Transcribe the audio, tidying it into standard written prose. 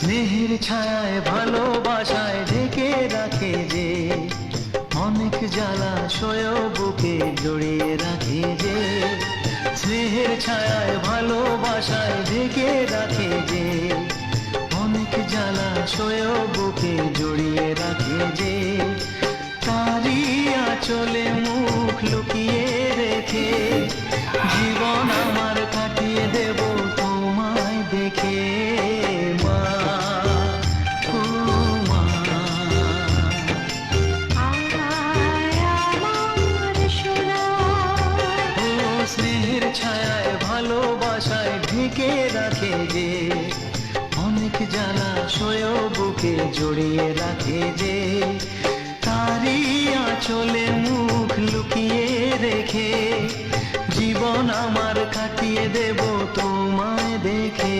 স্নেহের ছায়ায় ভালোবাসায় ঢেকে রাখে যে, অনেক জ্বালাশয় বুকে জড়িয়ে রাখে যে। স্নেহের ছায়ায় ভালোবাসায় ঢেকে রাখে যে, অনেক জ্বালাশয় বুকে জড়িয়ে রাখে যে। তারি আঁচলে মুখ লুকিয়ে রেখে জীবন আমার কাটিয়ে দেব তোমায় দেখে। মা, ও মা, ও স্নেহের ছায়ায় ভালোবাসায় ঢেকে রাখে যে, অনেক জ্বালাশয় বুকে জড়িয়ে রাখে যে। তারি আঁচলে মুখ লুকিয়ে রেখে জীবন আমার কাটিয়ে দেব তোমায় দেখে।